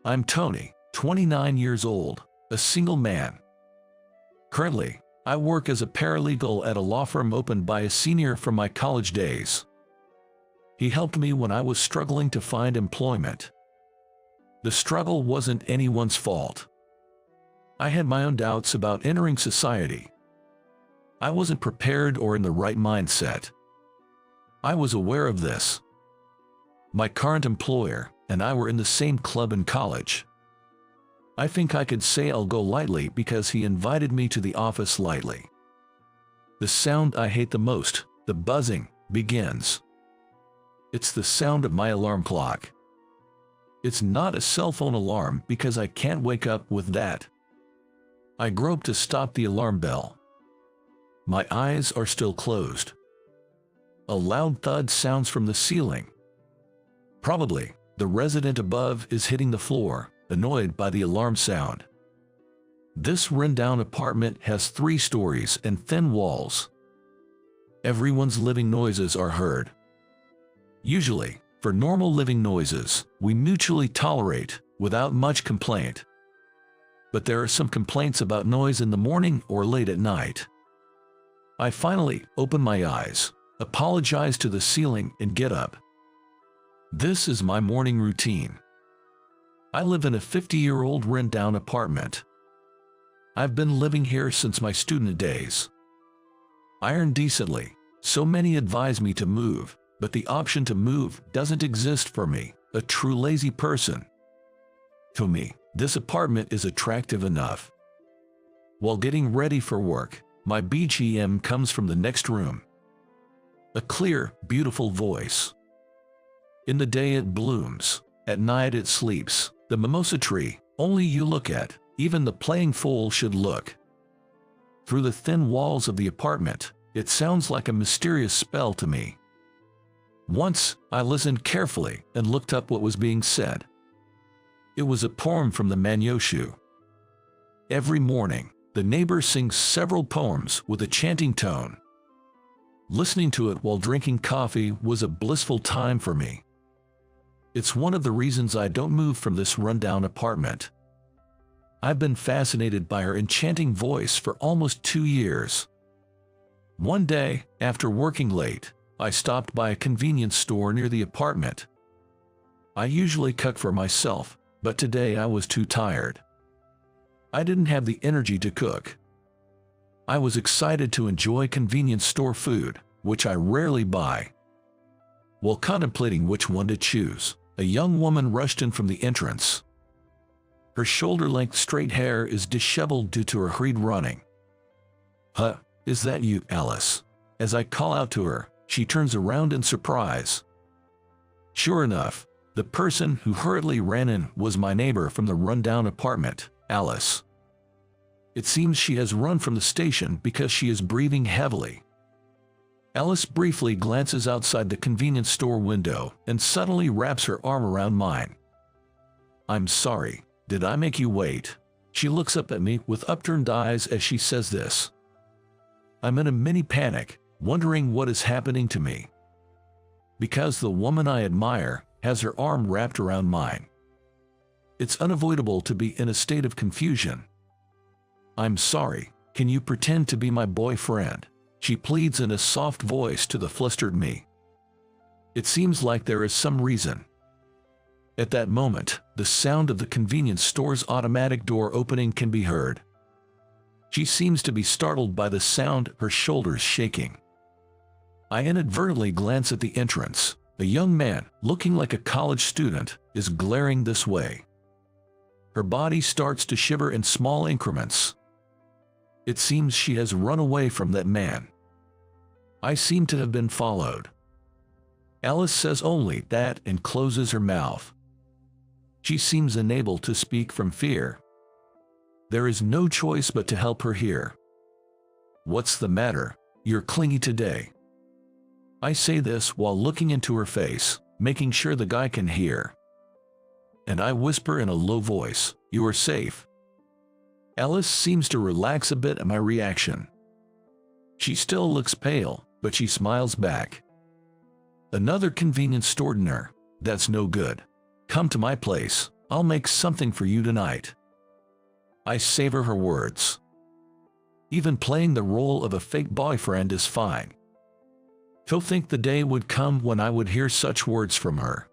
I'm Tony, 29 years old, a single man. Currently, I work as a paralegal at a law firm opened by a senior from my college days. He helped me when I was struggling to find employment. The struggle wasn't anyone's fault. I had my own doubts about entering society. I wasn't prepared or in the right mindset. I was aware of this. My current employer and I were in the same club in college. I think I could say I'll go lightly because he invited me to the office lightly. The sound I hate the most, the buzzing, begins. It's the sound of my alarm clock. It's not a cell phone alarm because I can't wake up with that. I grope to stop the alarm bell. My eyes are still closed. A loud thud sounds from the ceiling. Probably, the resident above is hitting the floor, annoyed by the alarm sound. This rundown apartment has 3 stories and thin walls. Everyone's living noises are heard. Usually, for normal living noises, we mutually tolerate, without much complaint. But there are some complaints about noise in the morning or late at night. I finally open my eyes, apologize to the ceiling and get up. This is my morning routine. I live in a 50-year-old rent-down apartment. I've been living here since my student days. I earn decently, so many advise me to move, but the option to move doesn't exist for me, a true lazy person. To me, this apartment is attractive enough. While getting ready for work, my BGM comes from the next room. A clear, beautiful voice. In the day it blooms, at night it sleeps, the mimosa tree, only you look at, even the playing fool should look. Through the thin walls of the apartment, it sounds like a mysterious spell to me. Once, I listened carefully and looked up what was being said. It was a poem from the Manyoshu. Every morning, the neighbor sings several poems with a chanting tone. Listening to it while drinking coffee was a blissful time for me. It's one of the reasons I don't move from this rundown apartment. I've been fascinated by her enchanting voice for almost 2 years. One day, after working late, I stopped by a convenience store near the apartment. I usually cook for myself, but today I was too tired. I didn't have the energy to cook. I was excited to enjoy convenience store food, which I rarely buy. While contemplating which one to choose, a young woman rushed in from the entrance. Her shoulder-length straight hair is disheveled due to her hurried running. "Huh, is that you, Alice?" As I call out to her, she turns around in surprise. Sure enough, the person who hurriedly ran in was my neighbor from the rundown apartment, Alice. It seems she has run from the station because she is breathing heavily. Alice briefly glances outside the convenience store window and suddenly wraps her arm around mine. "I'm sorry, did I make you wait?" She looks up at me with upturned eyes as she says this. I'm in a mini panic, wondering what is happening to me. Because the woman I admire has her arm wrapped around mine. It's unavoidable to be in a state of confusion. "I'm sorry, can you pretend to be my boyfriend?" She pleads in a soft voice to the flustered me. It seems like there is some reason. At that moment, the sound of the convenience store's automatic door opening can be heard. She seems to be startled by the sound, her shoulders shaking. I inadvertently glance at the entrance. A young man, looking like a college student, is glaring this way. Her body starts to shiver in small increments. It seems she has run away from that man. I seem to have been followed. Alice says only that and closes her mouth. She seems unable to speak from fear. There is no choice but to help her here. "What's the matter? You're clingy today." I say this while looking into her face, making sure the guy can hear. And I whisper in a low voice, "You are safe." Alice seems to relax a bit at my reaction. She still looks pale, but she smiles back. "Another convenience store dinner? That's no good. Come to my place, I'll make something for you tonight." I savor her words. Even playing the role of a fake boyfriend is fine. To think the day would come when I would hear such words from her.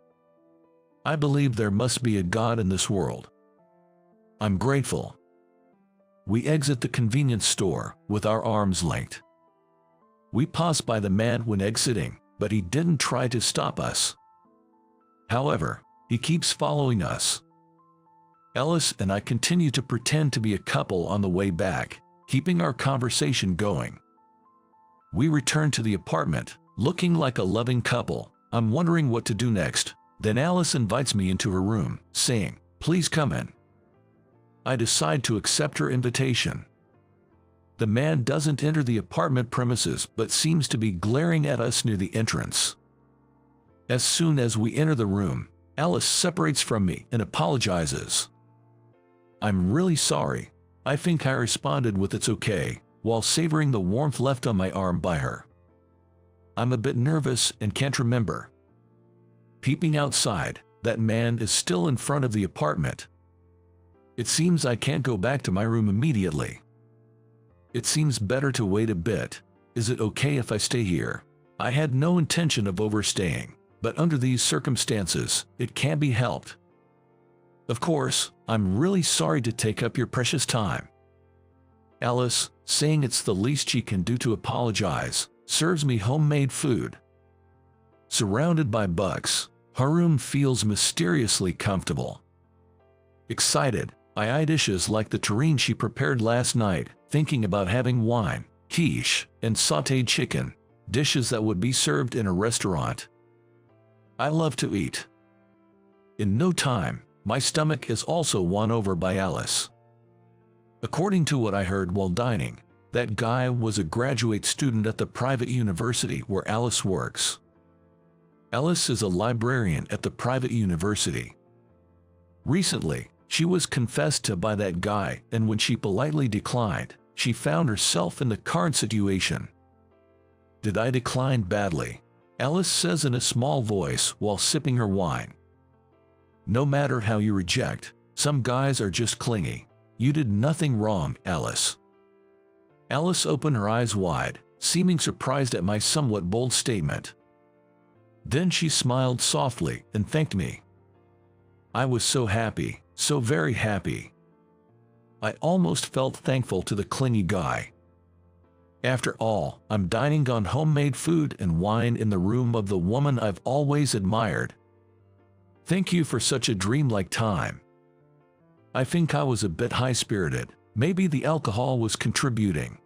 I believe there must be a God in this world. I'm grateful. We exit the convenience store with our arms linked. We pass by the man when exiting, but he didn't try to stop us. However, he keeps following us. Ellis and I continue to pretend to be a couple on the way back, keeping our conversation going. We return to the apartment, looking like a loving couple. I'm wondering what to do next. Then Alice invites me into her room, saying, "Please come in." I decide to accept her invitation. The man doesn't enter the apartment premises but seems to be glaring at us near the entrance. As soon as we enter the room, Alice separates from me and apologizes. "I'm really sorry." I think I responded with "It's okay," while savoring the warmth left on my arm by her. I'm a bit nervous and can't remember. Peeping outside, that man is still in front of the apartment. It seems I can't go back to my room immediately. It seems better to wait a bit. Is it okay if I stay here? I had no intention of overstaying, but under these circumstances, it can't be helped. Of course, I'm really sorry to take up your precious time. Alice, saying it's the least she can do to apologize, serves me homemade food. Surrounded by bugs, her room feels mysteriously comfortable. Excited, I eye dishes like the terrine she prepared last night, thinking about having wine, quiche, and sautéed chicken, dishes that would be served in a restaurant. I love to eat. In no time, my stomach is also won over by Alice. According to what I heard while dining, that guy was a graduate student at the private university where Alice works. Alice is a librarian at the private university. Recently, she was confessed to by that guy, and when she politely declined, she found herself in the current situation. "Did I decline badly?" Alice says in a small voice while sipping her wine. "No matter how you reject, some guys are just clingy. You did nothing wrong, Alice." Alice opened her eyes wide, seeming surprised at my somewhat bold statement. Then she smiled softly and thanked me. I was so happy, so very happy. I almost felt thankful to the clingy guy. After all, I'm dining on homemade food and wine in the room of the woman I've always admired. Thank you for such a dreamlike time. I think I was a bit high-spirited. Maybe the alcohol was contributing.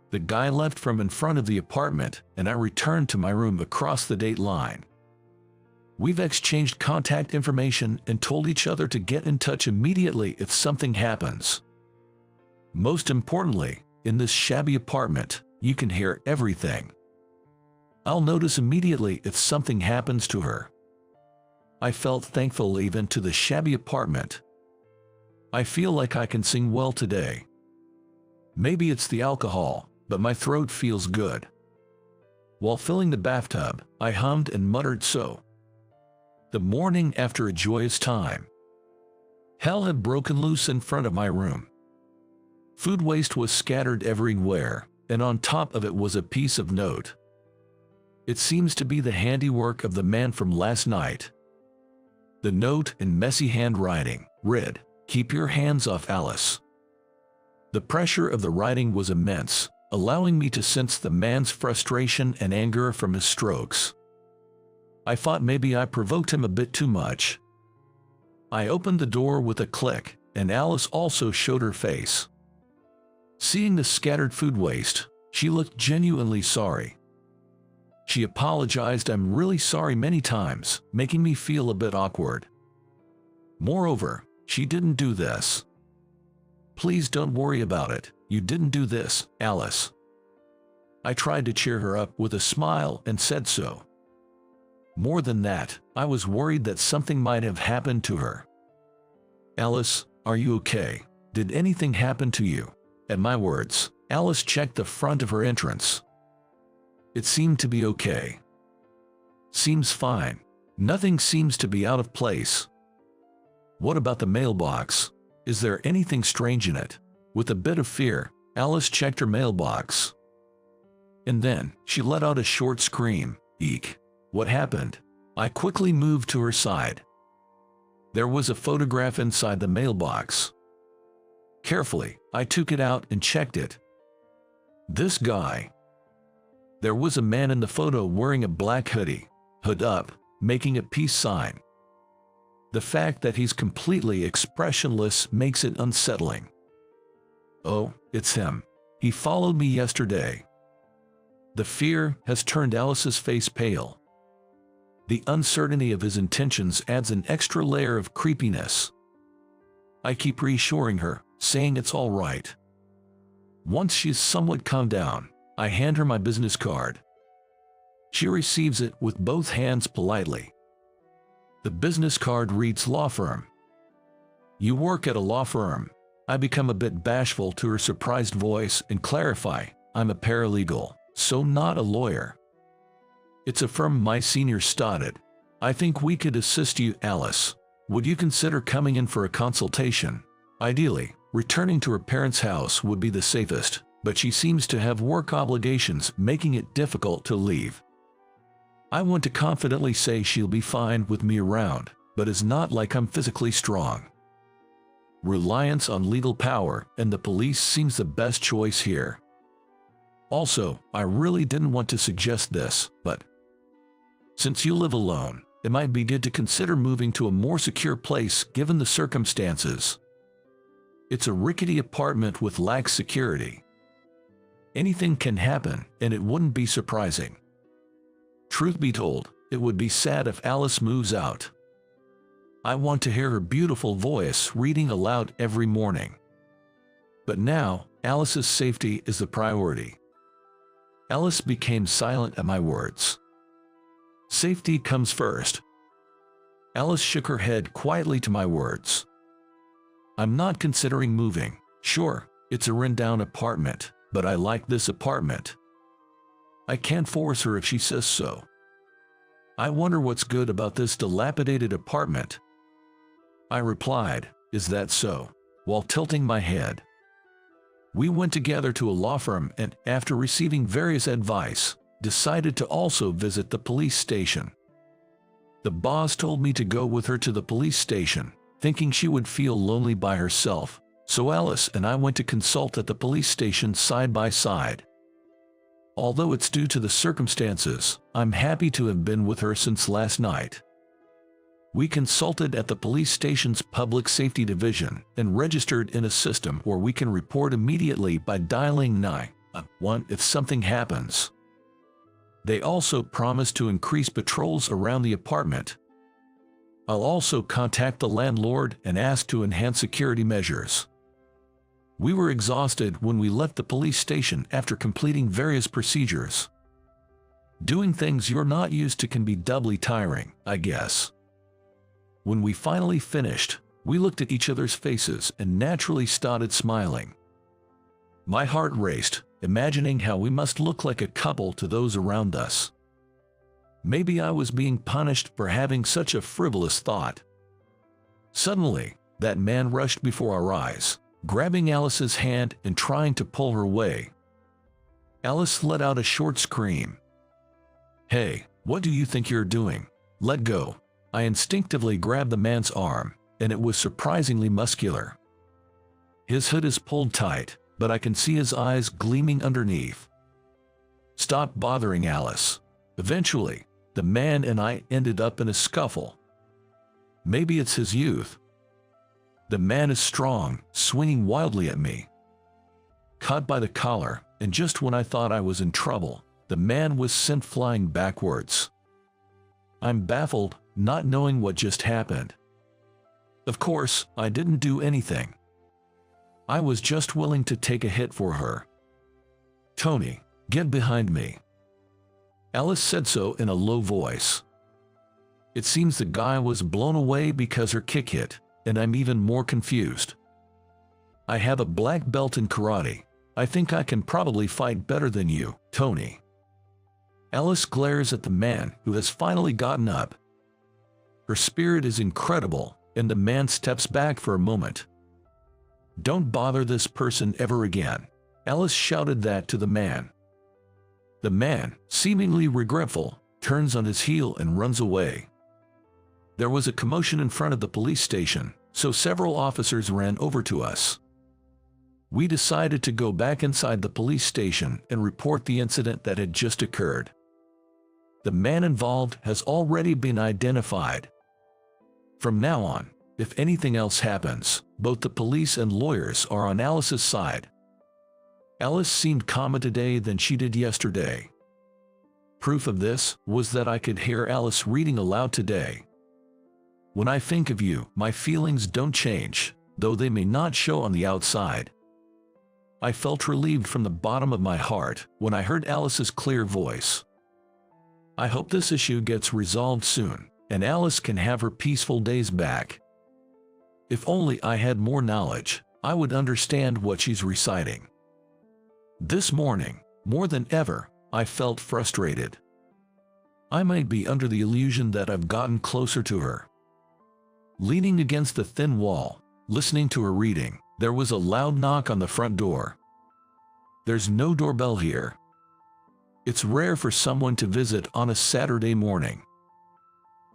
The guy left from in front of the apartment, and I returned to my room across the date line. We've exchanged contact information and told each other to get in touch immediately if something happens. Most importantly, in this shabby apartment, you can hear everything. I'll notice immediately if something happens to her. I felt thankful even to the shabby apartment. I feel like I can sing well today. Maybe it's the alcohol, but my throat feels good. While filling the bathtub, I hummed and muttered so. The morning after a joyous time. Hell had broken loose in front of my room. Food waste was scattered everywhere, and on top of it was a piece of note. It seems to be the handiwork of the man from last night. The note in messy handwriting read, "Keep your hands off Alice." The pressure of the writing was immense, allowing me to sense the man's frustration and anger from his strokes. I thought maybe I provoked him a bit too much. I opened the door with a click, and Alice also showed her face. Seeing the scattered food waste, she looked genuinely sorry. She apologized "I'm really sorry" many times, making me feel a bit awkward. Moreover, she didn't do this. "Please don't worry about it, you didn't do this, Alice." I tried to cheer her up with a smile and said so. More than that, I was worried that something might have happened to her. "Alice, are you okay? Did anything happen to you?" At my words, Alice checked the front of her entrance. It seemed to be okay. Seems fine. Nothing seems to be out of place. What about the mailbox? Is there anything strange in it? With a bit of fear, Alice checked her mailbox. And then, she let out a short scream. Eek! What happened? I quickly moved to her side. There was a photograph inside the mailbox. Carefully, I took it out and checked it. This guy. There was a man in the photo wearing a black hoodie, hood up, making a peace sign. The fact that he's completely expressionless makes it unsettling. Oh, it's him. He followed me yesterday. The fear has turned Alice's face pale. The uncertainty of his intentions adds an extra layer of creepiness. I keep reassuring her, saying it's all right. Once she's somewhat calmed down, I hand her my business card. She receives it with both hands politely. The business card reads law firm. You work at a law firm. I become a bit bashful to her surprised voice and clarify, I'm a paralegal, so not a lawyer. It's a firm my senior started. I think we could assist you, Alice. Would you consider coming in for a consultation? Ideally, returning to her parents' house would be the safest, but she seems to have work obligations making it difficult to leave. I want to confidently say she'll be fine with me around, but it's not like I'm physically strong. Reliance on legal power and the police seems the best choice here. Also, I really didn't want to suggest this, but since you live alone, it might be good to consider moving to a more secure place given the circumstances. It's a rickety apartment with lax security. Anything can happen, and it wouldn't be surprising. Truth be told, it would be sad if Alice moves out. I want to hear her beautiful voice reading aloud every morning. But now, Alice's safety is the priority. Alice became silent at my words. Safety comes first. Alice shook her head quietly to my words. I'm not considering moving. Sure, it's a rundown apartment, but I like this apartment. I can't force her if she says so. I wonder what's good about this dilapidated apartment. I replied, is that so? While tilting my head. We went together to a law firm and, after receiving various advice, decided to also visit the police station. The boss told me to go with her to the police station, thinking she would feel lonely by herself, so Alice and I went to consult at the police station side by side. Although it's due to the circumstances, I'm happy to have been with her since last night. We consulted at the police station's public safety division and registered in a system where we can report immediately by dialing 911 if something happens. They also promised to increase patrols around the apartment. I'll also contact the landlord and ask to enhance security measures. We were exhausted when we left the police station after completing various procedures. Doing things you're not used to can be doubly tiring, I guess. When we finally finished, we looked at each other's faces and naturally started smiling. My heart raced, imagining how we must look like a couple to those around us. Maybe I was being punished for having such a frivolous thought. Suddenly, that man rushed before our eyes, grabbing Alice's hand and trying to pull her away. Alice let out a short scream. Hey, what do you think you're doing? Let go. I instinctively grabbed the man's arm, and it was surprisingly muscular. His hood is pulled tight, but I can see his eyes gleaming underneath. Stop bothering Alice. Eventually, the man and I ended up in a scuffle. Maybe it's his youth. The man is strong, swinging wildly at me. Caught by the collar, and just when I thought I was in trouble, the man was sent flying backwards. I'm baffled, not knowing what just happened. Of course, I didn't do anything. I was just willing to take a hit for her. Tony, get behind me. Alice said so in a low voice. It seems the guy was blown away because her kick hit, and I'm even more confused. I have a black belt in karate. I think I can probably fight better than you, Tony. Alice glares at the man who has finally gotten up. Her spirit is incredible, and the man steps back for a moment. "Don't bother this person ever again." Alice shouted that to the man. The man, seemingly regretful, turns on his heel and runs away. There was a commotion in front of the police station, so several officers ran over to us. We decided to go back inside the police station and report the incident that had just occurred. The man involved has already been identified. From now on, if anything else happens, both the police and lawyers are on Alice's side. Alice seemed calmer today than she did yesterday. Proof of this was that I could hear Alice reading aloud today. "When I think of you, my feelings don't change, though they may not show on the outside." I felt relieved from the bottom of my heart when I heard Alice's clear voice. I hope this issue gets resolved soon, and Alice can have her peaceful days back. If only I had more knowledge, I would understand what she's reciting. This morning, more than ever, I felt frustrated. I might be under the illusion that I've gotten closer to her. Leaning against the thin wall, listening to her reading, there was a loud knock on the front door. There's no doorbell here. It's rare for someone to visit on a Saturday morning.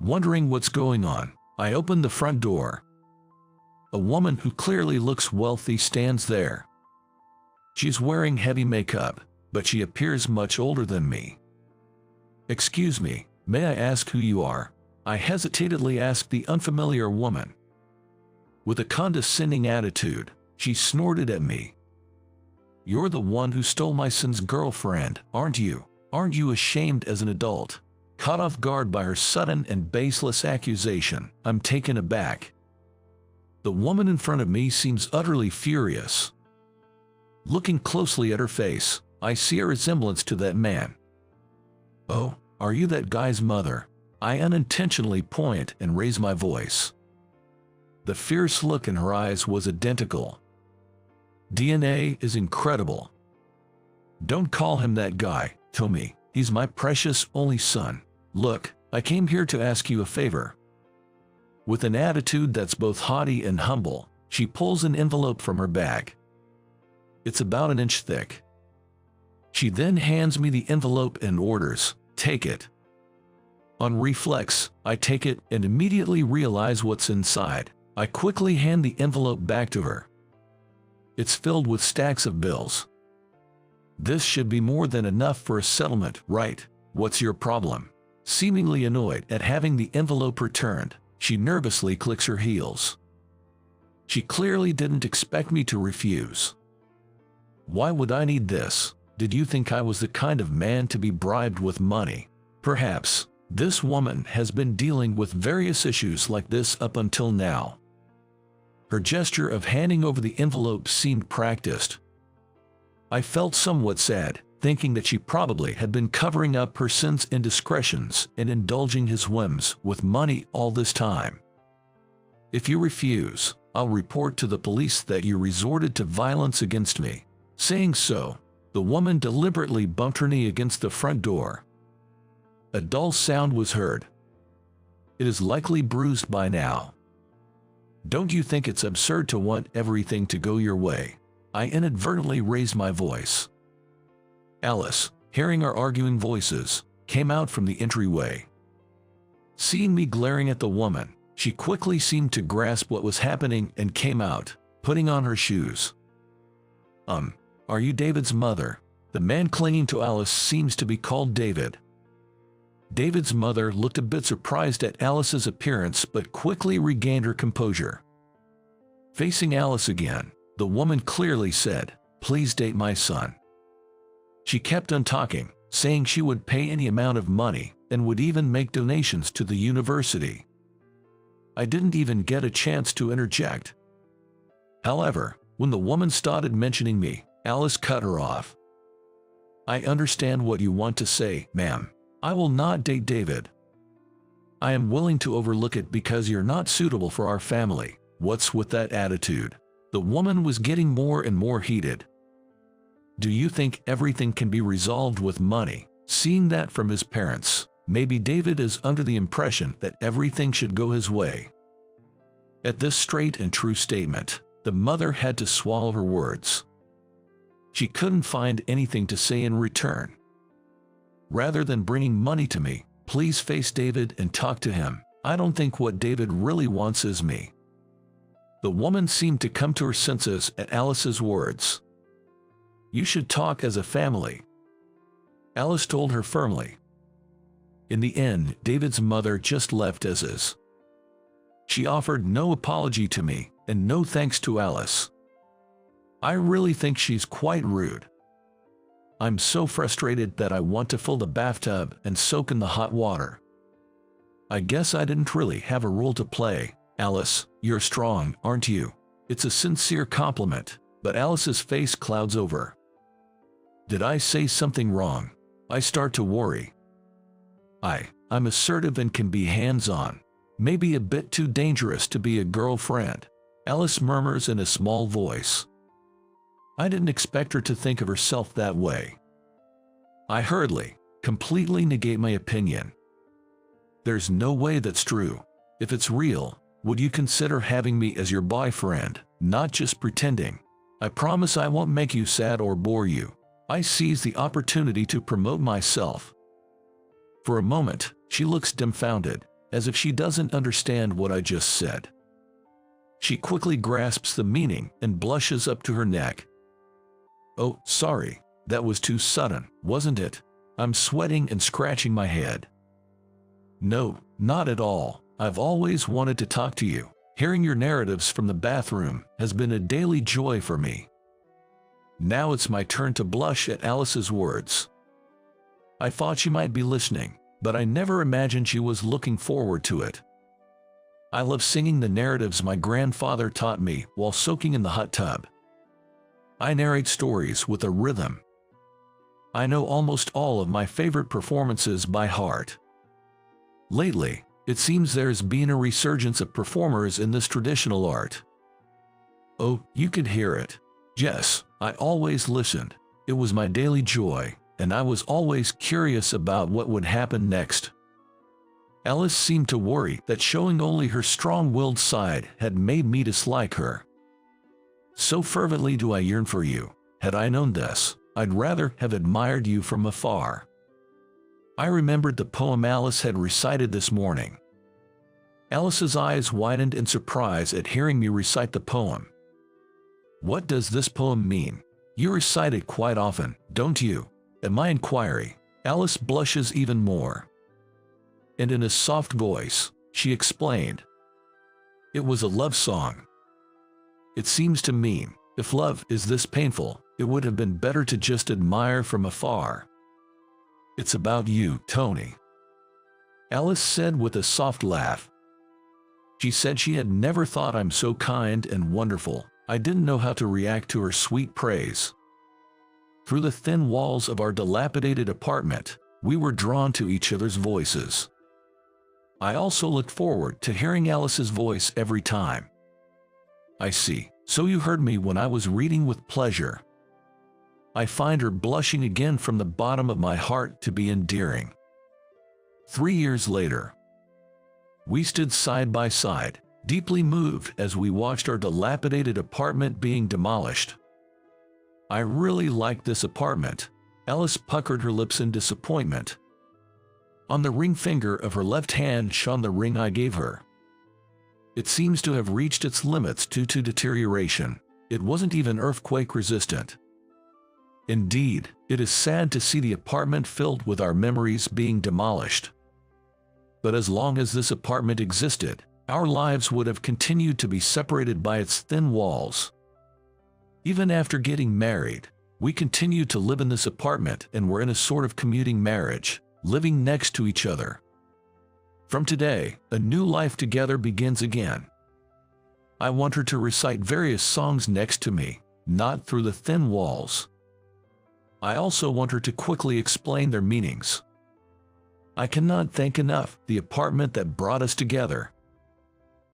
Wondering what's going on, I opened the front door. A woman who clearly looks wealthy stands there. She's wearing heavy makeup, but she appears much older than me. "Excuse me, may I ask who you are?" I hesitantly asked the unfamiliar woman. With a condescending attitude, she snorted at me. "You're the one who stole my son's girlfriend, aren't you? Aren't you ashamed as an adult?" Caught off guard by her sudden and baseless accusation, I'm taken aback. The woman in front of me seems utterly furious. Looking closely at her face, I see a resemblance to that man. "Oh, are you that guy's mother?" I unintentionally point and raise my voice. The fierce look in her eyes was identical. DNA is incredible. "Don't call him that guy, Tommy. He's my precious only son. Look, I came here to ask you a favor." With an attitude that's both haughty and humble, she pulls an envelope from her bag. It's about an inch thick. She then hands me the envelope and orders, "Take it." On reflex, I take it and immediately realize what's inside. I quickly hand the envelope back to her. It's filled with stacks of bills. "This should be more than enough for a settlement, right? What's your problem?" Seemingly annoyed at having the envelope returned, she nervously clicks her heels. She clearly didn't expect me to refuse. "Why would I need this? Did you think I was the kind of man to be bribed with money?" Perhaps this woman has been dealing with various issues like this up until now. Her gesture of handing over the envelope seemed practiced. I felt somewhat sad, thinking that she probably had been covering up her son's indiscretions and indulging his whims with money all this time. "If you refuse, I'll report to the police that you resorted to violence against me." Saying so, the woman deliberately bumped her knee against the front door. A dull sound was heard. It is likely bruised by now. "Don't you think it's absurd to want everything to go your way?" I inadvertently raised my voice. Alice, hearing our arguing voices, came out from the entryway. Seeing me glaring at the woman, she quickly seemed to grasp what was happening and came out, putting on her shoes. Are you David's mother?" The man clinging to Alice seems to be called David. David's mother looked a bit surprised at Alice's appearance but quickly regained her composure. Facing Alice again, the woman clearly said, "Please date my son." She kept on talking, saying she would pay any amount of money and would even make donations to the university. I didn't even get a chance to interject. However, when the woman started mentioning me, Alice cut her off. "I understand what you want to say, ma'am. I will not date David. I am willing to overlook it because you're not suitable for our family." What's with that attitude? The woman was getting more and more heated. "Do you think everything can be resolved with money?" Seeing that from his parents, maybe David is under the impression that everything should go his way. At this straight and true statement, the mother had to swallow her words. She couldn't find anything to say in return. Rather than bringing money to me, please face David and talk to him. I don't think what David really wants is me. The woman seemed to come to her senses at Alice's words. You should talk as a family, Alice told her firmly. In the end, David's mother just left as is. She offered no apology to me, and no thanks to Alice. I really think she's quite rude. I'm so frustrated that I want to fill the bathtub and soak in the hot water. I guess I didn't really have a role to play. Alice, you're strong, aren't you? It's a sincere compliment, but Alice's face clouds over. Did I say something wrong? I start to worry. I'm assertive and can be hands-on. Maybe a bit too dangerous to be a girlfriend, Alice murmurs in a small voice. I didn't expect her to think of herself that way. I hurriedly, completely negate my opinion. There's no way that's true. If it's real, would you consider having me as your boyfriend, not just pretending? I promise I won't make you sad or bore you. I seize the opportunity to promote myself. For a moment, she looks dumbfounded, as if she doesn't understand what I just said. She quickly grasps the meaning and blushes up to her neck. Oh, sorry, that was too sudden, wasn't it? I'm sweating and scratching my head. No, not at all. I've always wanted to talk to you. Hearing your narratives from the bathroom has been a daily joy for me. Now it's my turn to blush at Alice's words. I thought she might be listening, but I never imagined she was looking forward to it. I love singing the narratives my grandfather taught me while soaking in the hot tub. I narrate stories with a rhythm. I know almost all of my favorite performances by heart. Lately, it seems there's been a resurgence of performers in this traditional art. Oh, you could hear it. Yes, I always listened. It was my daily joy, and I was always curious about what would happen next. Alice seemed to worry that showing only her strong-willed side had made me dislike her. So fervently do I yearn for you. Had I known this, I'd rather have admired you from afar. I remembered the poem Alice had recited this morning. Alice's eyes widened in surprise at hearing me recite the poem. What does this poem mean? You recite it quite often, don't you? At my inquiry, Alice blushes even more. And in a soft voice, she explained. It was a love song. It seems to mean, if love is this painful, it would have been better to just admire from afar. It's about you, Tony, Alice said with a soft laugh. She said she had never thought I'm so kind and wonderful. I didn't know how to react to her sweet praise. Through the thin walls of our dilapidated apartment, we were drawn to each other's voices. I also looked forward to hearing Alice's voice every time. I see, so you heard me when I was reading with pleasure. I find her blushing again from the bottom of my heart to be endearing. 3 years later, we stood side by side, deeply moved as we watched our dilapidated apartment being demolished. I really liked this apartment. Alice puckered her lips in disappointment. On the ring finger of her left hand shone the ring I gave her. It seems to have reached its limits due to deterioration. It wasn't even earthquake resistant. Indeed, it is sad to see the apartment filled with our memories being demolished. But as long as this apartment existed, our lives would have continued to be separated by its thin walls. Even after getting married, we continued to live in this apartment and were in a sort of commuting marriage, living next to each other. From today, a new life together begins again. I want her to recite various songs next to me, not through the thin walls. I also want her to quickly explain their meanings. I cannot thank enough the apartment that brought us together.